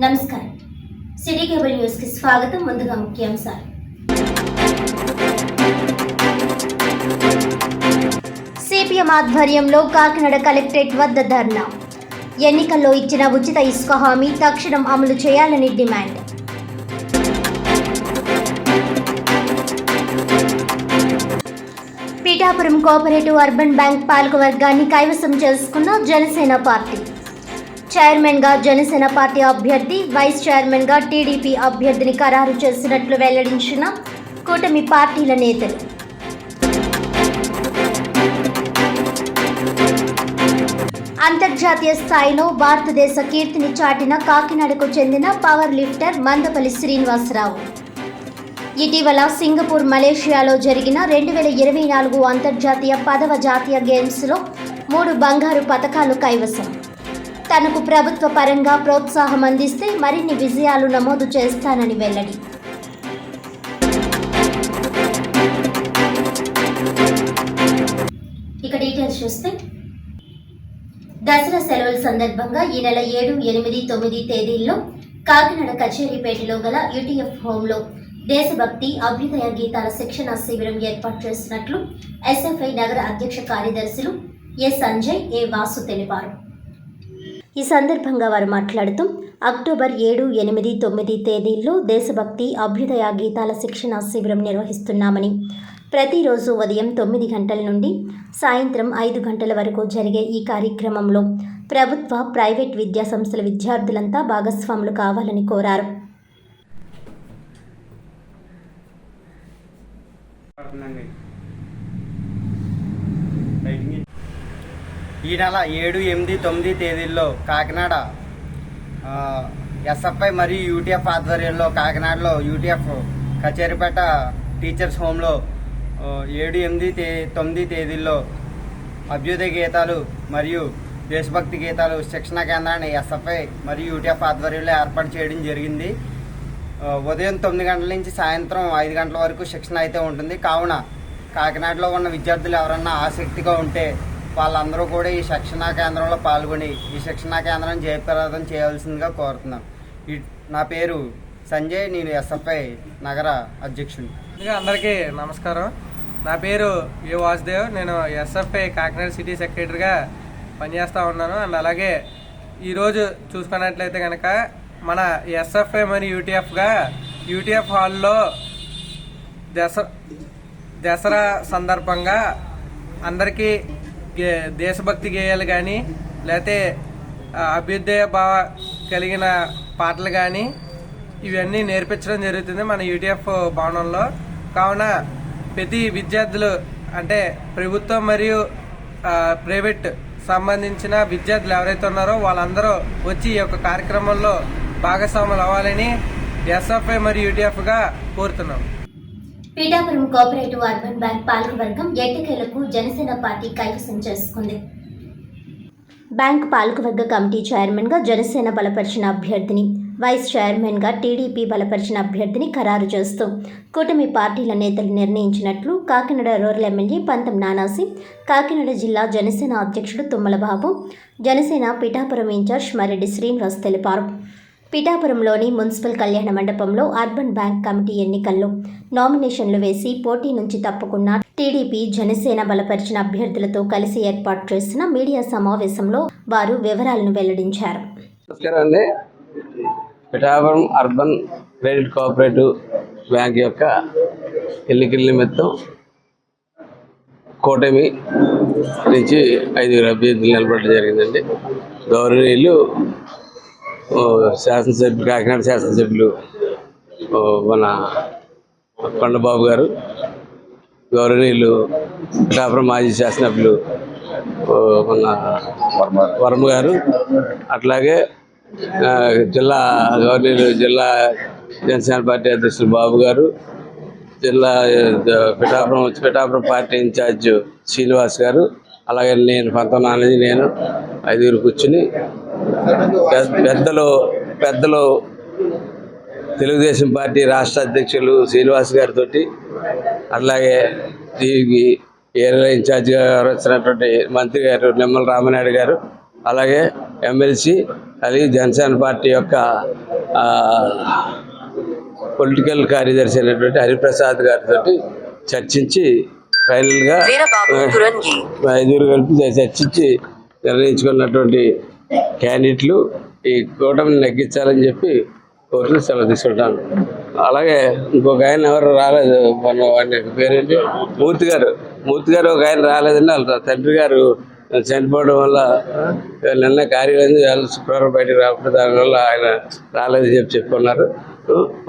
నమస్కారం. City cable news కి స్వాగతం. ముందుగా ముఖ్యాంశాలు. సిపిఎం ఆధ్వర్యంలో కాకినాడ కలెక్టరేట్ వద్ద ధర్నా. ఎన్నికల్లో ఇచ్చిన ఉచిత ఇసుక హామీ తక్షణం అమలు చేయాలని demand. Pithapuram cooperative urban bank పాలకవర్గాన్ని కైవసం చేసుకున్న జనసేన పార్టీ. చైర్మన్గా జనసేన పార్టీ అభ్యర్థి, వైస్ చైర్మన్గా టీడీపీ అభ్యర్థిని ఖరారు చేసినట్లు వెల్లడించిన కూటమి పార్టీల నేతలు. అంతర్జాతీయ స్థాయిలో భారతదేశ కీర్తిని చాటిన కాకినాడకు చెందిన పవర్ లిఫ్టర్ మందపల్లి శ్రీనివాసరావు ఇటీవల సింగపూర్, మలేషియాలో జరిగిన 2024 అంతర్జాతీయ 10వ జాతీయ గేమ్స్లో 3 బంగారు పతకాలు కైవసం. తనకు ప్రభుత్వ పరంగా ప్రోత్సాహం అందిస్తే మరిన్ని విజయాలు నమోదు చేస్తానని వెల్లడి. ఇక డీటెయిల్స్ చూస్తే, దసరా సెలవుల సందర్భంగా ఈ నెల 7, 8, 9 తేదీల్లో కాకినాడ కచేరీపేటలో గల యూటీఎఫ్ హోంలో దేశభక్తి, అభ్యుదయ గీతాల శిక్షణ శిబిరం ఏర్పాటు చేసినట్లు ఎస్ఎఫ్ఐ నగర అధ్యక్ష కార్యదర్శులు ఏ సంజయ్, ఏ వాసు తెలిపారు. ఈ సందర్భంగా వారు మాట్లాడుతూ, అక్టోబర్ 7, 8, 9 తేదీల్లో దేశభక్తి, అభ్యుదయ గీతాల శిక్షణ శిబిరం నిర్వహిస్తున్నామని, ప్రతిరోజు ఉదయం 9 గంటల నుండి సాయంత్రం 5 గంటల వరకు జరిగే ఈ కార్యక్రమంలో ప్రభుత్వ, ప్రైవేట్ విద్యా సంస్థల విద్యార్థులంతా భాగస్వాములు కావాలని కోరారు. ఈ నెల 7, 8, 9 తేదీల్లో కాకినాడ ఎస్ఎఫ్ఐ మరియు యూటీఎఫ్ ఆధ్వర్యంలో కాకినాడలో యూటీఎఫ్ కచేరీపేట టీచర్స్ హోంలో 7, 8, 9 తేదీల్లో అభ్యుదయ గీతాలు మరియు దేశభక్తి గీతాలు శిక్షణా కేంద్రాన్ని ఎస్ఎఫ్ఐ మరియు యూటీఎఫ్ ఆధ్వర్యంలో ఏర్పాటు చేయడం జరిగింది. ఉదయం 9 గంటల నుంచి సాయంత్రం 5 గంటల వరకు శిక్షణ అయితే ఉంటుంది. కావున కాకినాడలో ఉన్న విద్యార్థులు ఎవరన్నా ఆసక్తిగా ఉంటే వాళ్ళందరూ కూడా ఈ శిక్షణా కేంద్రంలో పాల్గొని ఈ శిక్షణా కేంద్రం జయప్రదం చేయవలసిందిగా కోరుతున్నాను. నా పేరు సంజయ్, నేను ఎస్ఎఫ్ఐ నగర అధ్యక్షుడిని. అందరికీ నమస్కారం. నా పేరు ఏ వాసుదేవ్. నేను ఎస్ఎఫ్ఐ కాకినాడ సిటీ సెక్రటరీగా పనిచేస్తూ ఉన్నాను. అండ్ అలాగే ఈరోజు చూసుకున్నట్లయితే కనుక మన ఎస్ఎఫ్ఐ మరియు యూటీఎఫ్ హాల్లో దసరా సందర్భంగా అందరికీ దేశభక్తి గేయాలు కానీ, లేకపోతే అభ్యుదయ భావ కలిగిన పాటలు కానీ ఇవన్నీ నేర్పించడం జరుగుతుంది మన యూటీఎఫ్ భవనంలో. కావున ప్రతి విద్యార్థులు, అంటే ప్రభుత్వం మరియు ప్రైవేట్ సంబంధించిన విద్యార్థులు ఎవరైతే ఉన్నారో వాళ్ళందరూ వచ్చి ఈ యొక్క కార్యక్రమంలో భాగస్వాములు అవ్వాలని ఎస్ఎఫ్ఐ మరియు యూటీఎఫ్గా కోరుతున్నాం. పిఠాపురం కోఆపరేటివ్ అర్బన్ బ్యాంక్ పాలకవర్గం ఎట్టకేలకు జనసేన పార్టీ కైవసం చేసుకుంది. బ్యాంక్ పాలకవర్గ కమిటీ చైర్మన్గా జనసేన బలపరిచిన అభ్యర్థిని, వైస్ చైర్మన్గా టీడీపీ బలపరిచిన అభ్యర్థిని ఖరారు చేస్తూ కూటమి పార్టీల నేతలు నిర్ణయించినట్లు కాకినాడ రూరల్ ఎమ్మెల్యే పంతం నానాసి, కాకినాడ జిల్లా జనసేన అధ్యక్షుడు తుమ్మలబాబు, జనసేన పిఠాపురం ఇన్ఛార్జ్ మరెడ్డి శ్రీనివాస్ తెలిపారు. పిఠాపురంలోని మున్సిపల్ కళ్యాణ మండపంలో అర్బన్ బ్యాంక్ కమిటీ ఎన్నికల్లో నామినేషన్లు వేసి పోటీ నుంచి తప్పుకున్న టీడీపీ, జనసేన బలపరిచిన అభ్యర్థులతో కలిసి ఏర్పాటు చేసిన మీడియా సమావేశంలో వారు వివరాలను వెల్లడించారు. నమస్కారం అండి. Pithapuram urban credit cooperative bank యొక్క ఎన్నికల నిమిత్తం కూటమి నుంచి 5 అభ్యర్థులు నిలబడడం జరిగిందండి. గౌరవనీయులు శాసనసభ్యులు, కాకినాడ శాసనసభ్యులు మన కొండబాబు గారు, గౌరవనీయులు పిఠాపురం మాజీ శాసనసభ్యులు మన వర్మ గారు, అట్లాగే జిల్లా గవర్నీయులు, జిల్లా జనసేన పార్టీ అధ్యక్షులు బాబు గారు, జిల్లా పిఠాపురం పార్టీ ఇన్ఛార్జ్ శ్రీనివాస్ గారు, అలాగే నేను పంతం నాన్నది, నేను 5 కూర్చుని పెద్దలు తెలుగుదేశం పార్టీ రాష్ట్ర అధ్యక్షులు శ్రీనివాస్ గారితో, అలాగే దీనికి ఏరియా ఇన్ఛార్జిగా వచ్చినటువంటి మంత్రి గారు నిమ్మల రామనాయుడు గారు, అలాగే ఎమ్మెల్సీ అది జనసేన పార్టీ యొక్క పొలిటికల్ కార్యదర్శి అయినటువంటి హరిప్రసాద్ గారితో చర్చించి ఫైనల్గా ఐదుగురు కలిపి చర్చించి నిర్ణయించుకున్నటువంటి క్యాండిడేట్లు ఈ కూటమిని నెగ్గించాలని చెప్పి కోర్టులో సెలవు తీసుకుంటాను. అలాగే ఇంకొక ఆయన ఎవరు రాలేదు, వాడి పేరేంటి మూర్తి గారు ఒక ఆయన రాలేదండి. వాళ్ళ తండ్రి గారు చనిపోవడం వల్ల నిన్న కార్యాలయం శుక్రవారం బయటకు రాకపోతే దానివల్ల ఆయన రాలేదని చెప్పుకున్నారు.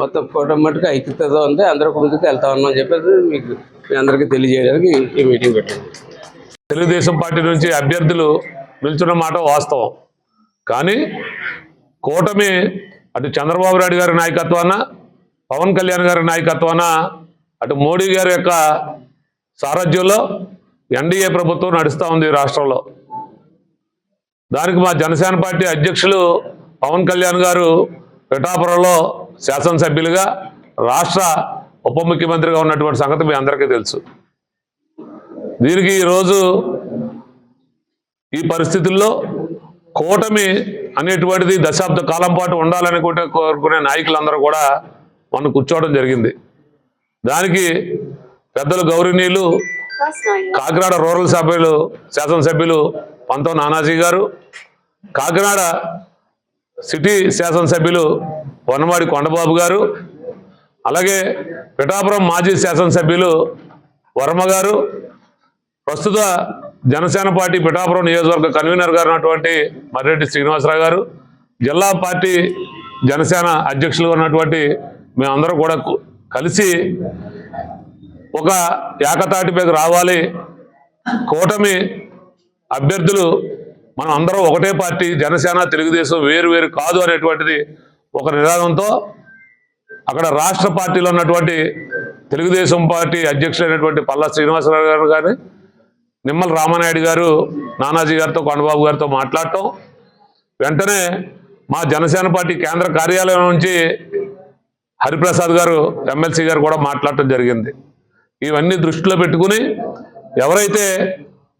మొత్తం కూటమి మటుకు ఐక్యతతో ఉంది, అందరూ ముందుకు వెళ్తా ఉన్నామని చెప్పేసి మీకు మీ అందరికీ తెలియజేయడానికి ఈ మీటింగ్ పెట్టాము. తెలుగుదేశం పార్టీ నుంచి అభ్యర్థులు నిల్చున్న మాట వాస్తవం. కానీ కూటమి అటు చంద్రబాబు నాయుడు గారి నాయకత్వాన, పవన్ కళ్యాణ్ గారి నాయకత్వాన, అటు మోడీ గారి యొక్క సారథ్యంలో ఎన్డీఏ ప్రభుత్వం నడుస్తూ ఉంది రాష్ట్రంలో. దానికి మా జనసేన పార్టీ అధ్యక్షులు పవన్ కళ్యాణ్ గారు పిఠాపురంలో శాసనసభ్యులుగా, రాష్ట్ర ఉప ముఖ్యమంత్రిగా ఉన్నటువంటి సంగతి మీ అందరికీ తెలుసు. దీనికి ఈరోజు ఈ పరిస్థితుల్లో కూటమి అనేటువంటిది దశాబ్ద కాలం పాటు ఉండాలని కోరుకునే నాయకులందరూ కూడా మనం కూర్చోవడం జరిగింది. దానికి పెద్దలు గౌరవనీయులు కాకినాడ రూరల్ శాసనసభ్యులు పంతం నానాజీ గారు, కాకినాడ సిటీ శాసనసభ్యులు వనమాడి కొండబాబు గారు, అలాగే పిఠాపురం మాజీ శాసనసభ్యులు వర్మ గారు, ప్రస్తుత జనసేన పార్టీ పిఠాపురం నియోజకవర్గ కన్వీనర్ గారు ఉన్నటువంటి మర్రెడ్డి శ్రీనివాసరావు గారు, జిల్లా పార్టీ జనసేన అధ్యక్షులు ఉన్నటువంటి మేమందరం కూడా కలిసి ఒక ఏకతాటిపైకి రావాలి. కూటమి అభ్యర్థులు మనం అందరం ఒకటే పార్టీ, జనసేన తెలుగుదేశం వేరు వేరు కాదు అనేటువంటిది ఒక నినాదంతో అక్కడ రాష్ట్ర పార్టీలో ఉన్నటువంటి తెలుగుదేశం పార్టీ అధ్యక్షులైనటువంటి పల్లా శ్రీనివాసరావు గారు కానీ, నిమ్మల రామానాయుడు గారు నానాజీ గారితో కొండబాబు గారితో మాట్లాడటం, వెంటనే మా జనసేన పార్టీ కేంద్ర కార్యాలయం నుంచి హరిప్రసాద్ గారు ఎమ్మెల్సీ గారు కూడా మాట్లాడటం జరిగింది. ఇవన్నీ దృష్టిలో పెట్టుకుని ఎవరైతే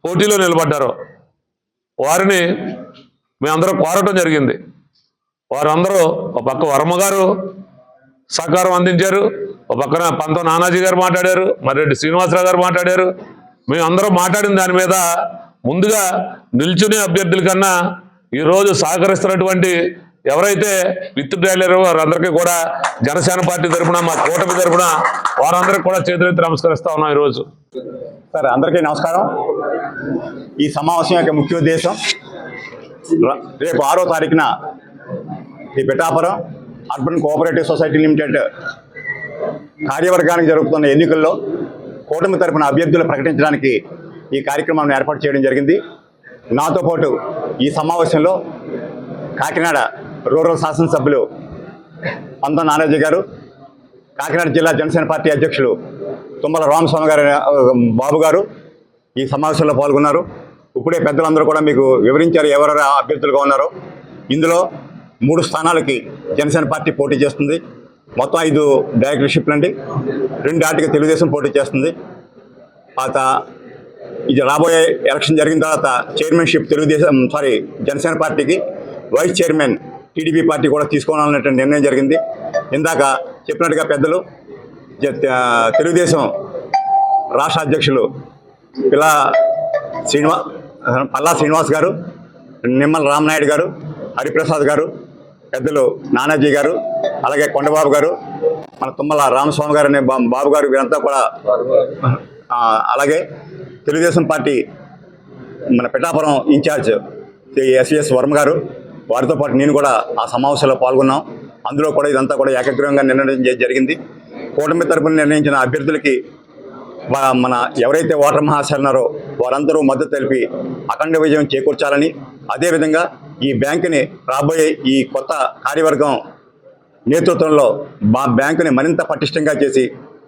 పోటీలో నిలబడ్డారో వారిని మేమందరం కోరటం జరిగింది. వారందరూ ఒక పక్క వర్మ గారు సహకారం అందించారు, ఒక పక్కన పంతం నానాజీ గారు మాట్లాడారు, మర్రెడ్డి శ్రీనివాసరావు గారు మాట్లాడారు. మేమందరం మాట్లాడిన దాని మీద ముందుగా నిల్చునే అభ్యర్థుల కన్నా ఈరోజు సహకరిస్తున్నటువంటి ఎవరైతే విత్ డ్రైలరో వారందరికీ కూడా జనసేన పార్టీ తరఫున, మా కూటమి తరఫున వారందరికీ కూడా చేతులెత్తి నమస్కరిస్తా ఉన్నాం. ఈరోజు సార్ అందరికీ నమస్కారం. ఈ సమావేశం యొక్క ముఖ్య ఉద్దేశం రేపు 6వ తారీఖున ఈ Pithapuram urban cooperative society limited కార్యవర్గానికి జరుగుతున్న ఎన్నికల్లో కూటమి తరఫున అభ్యర్థులు ప్రకటించడానికి ఈ కార్యక్రమాన్ని ఏర్పాటు చేయడం జరిగింది. నాతో పాటు ఈ సమావేశంలో కాకినాడ రూరల్ శాసనసభ్యులు పంతం నానాజీ గారు, కాకినాడ జిల్లా జనసేన పార్టీ అధ్యక్షులు తుమ్మల రామస్వామి గారు బాబు గారు ఈ సమావేశంలో పాల్గొన్నారు. ఇప్పుడే పెద్దలందరూ కూడా మీకు వివరించారు ఎవరెవరు అభ్యర్థులుగా ఉన్నారో. ఇందులో 3 స్థానాలకి జనసేన పార్టీ పోటీ చేస్తుంది. మొత్తం 5 డైరెక్టర్షిప్లు అండి. 2 ఆటికి తెలుగుదేశం పోటీ చేస్తుంది. ఇది రాబోయే ఎలక్షన్ జరిగిన తర్వాత చైర్మన్షిప్ జనసేన పార్టీకి, వైస్ చైర్మన్ టీడీపీ పార్టీ కూడా తీసుకోవాలనేటువంటి నిర్ణయం జరిగింది. ఇందాక చెప్పినట్టుగా పెద్దలు తెలుగుదేశం రాష్ట్ర అధ్యక్షులు పల్లా శ్రీనివాస్ గారు, నిమ్మల రామనాయుడు గారు, హరిప్రసాద్ గారు, పెద్దలు నానాజీ గారు, అలాగే కొండబాబు గారు, మన తుమ్మల రామస్వామి గారు అనే బాబు గారు, వీరంతా కూడా, అలాగే తెలుగుదేశం పార్టీ మన పిఠాపురం ఇన్ఛార్జ్ ఎస్ఎస్ వర్మ గారు, వారితో పాటు నేను కూడా ఆ సమావేశంలో పాల్గొన్నాం. అందులో కూడా ఇదంతా కూడా ఏకగ్రీవంగా నిర్ణయం జరిగింది. కూటమి తరపున నిర్ణయించిన అభ్యర్థులకి మన ఎవరైతే ఓటర్ మహాశయులు ఉన్నారో వారందరూ మద్దతు తెలిపి అఖండ విజయం చేకూర్చాలని, అదేవిధంగా ఈ బ్యాంకుని రాబోయే ఈ కొత్త కార్యవర్గం నేతృత్వంలో బ్యాంకుని మరింత పటిష్టంగా చేసి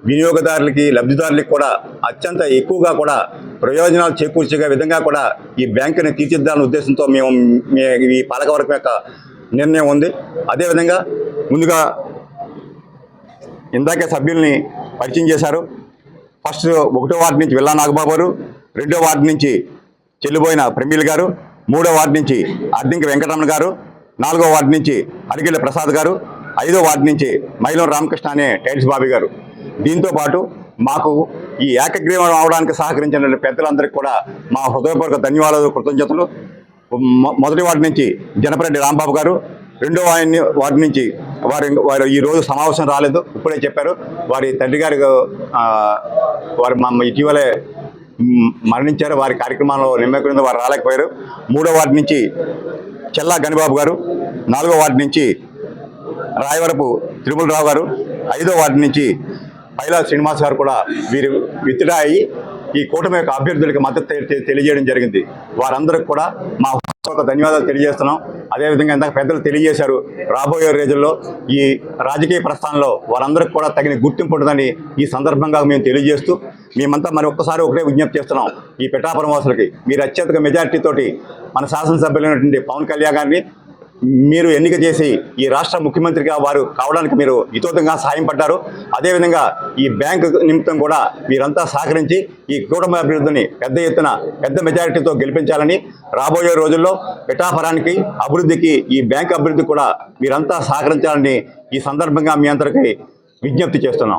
వినియోగదారులకి, లబ్ధిదారులకి కూడా అత్యంత ఎక్కువగా కూడా ప్రయోజనాలు చేకూర్చే విధంగా కూడా ఈ బ్యాంకుని తీర్చిదిద్దాలనే ఉద్దేశంతో మేము ఈ పాలకవర్గం యొక్క నిర్ణయం ఉంది. అదేవిధంగా ముందుగా ఇందాకే సభ్యుల్ని పరిచయం చేశారు. ఫస్ట్ 1వ వార్డు నుంచి విల్లా నాగబాబు గారు, 2వ వార్డు నుంచి చెల్లిపోయిన ప్రమీల్ గారు, 3వ వార్డు నుంచి అద్దంకి వెంకటరమణ గారు, 4వ వార్డు నుంచి అరిగిళ్ళ ప్రసాద్ గారు, 5వ వార్డు నుంచి మైలం రామకృష్ణ అనే టైల్స్ బాబీ గారు. దీంతో పాటు మాకు ఈ ఏకగ్రీవం అవడానికి సహకరించిన పెద్దలందరికీ కూడా మా హృదయపూర్వక ధన్యవాదాలు, కృతజ్ఞతలు. మొదటి వార్డు నుంచి జనపరెడ్డి రాంబాబు గారు, 2వ వార్డు నుంచి వారు ఈరోజు సమావేశం రాలేదు, ఇప్పుడే చెప్పారు. వారి తండ్రి గారు వారు ఇటీవలే మరణించారు. వారి కార్యక్రమంలో నిమ్మకం వారు రాలేకపోయారు. 3వ వార్డు నుంచి చెల్లా గనిబాబు గారు, 4వ వార్డు నుంచి రాయవరపు తిరుమలరావు గారు, 5వ వార్డు నుంచి పైలా శ్రీనివాస్ గారు కూడా వీరు విత్డ్రా అయ్యి ఈ కూటమి యొక్క అభ్యర్థులకు మద్దతు తెలియజేయడం జరిగింది. వారందరికి కూడా మా ధన్యవాదాలు తెలియజేస్తున్నాం. అదేవిధంగా ఇందాక పెద్దలు తెలియజేశారు, రాబోయే రోజుల్లో ఈ రాజకీయ ప్రస్థానంలో వారందరికీ కూడా తగిన గుర్తింపు ఉంటుందని ఈ సందర్భంగా మేము తెలియజేస్తూ, మేమంతా మరి ఒక్కసారి ఒకటే విజ్ఞప్తి చేస్తున్నాం. ఈ పిఠాపురం వాసులకి మీరు అత్యధిక మెజారిటీతోటి మన శాసనసభ్యులైనటువంటి పవన్ కళ్యాణ్ గారిని మీరు ఎన్నిక చేసి ఈ రాష్ట్ర ముఖ్యమంత్రిగా వారు కావడానికి మీరు హితోతంగా సాయం పడ్డారు. అదేవిధంగా ఈ బ్యాంకు నిమిత్తం కూడా మీరంతా సహకరించి ఈ కూటమి అభివృద్ధిని పెద్ద ఎత్తున పెద్ద మెజారిటీతో గెలిపించాలని, రాబోయే రోజుల్లో పిఠాపురానికి అభివృద్ధికి ఈ బ్యాంకు అభివృద్ధి కూడా మీరంతా సహకరించాలని ఈ సందర్భంగా మీ అందరికీ విజ్ఞప్తి చేస్తున్నాం.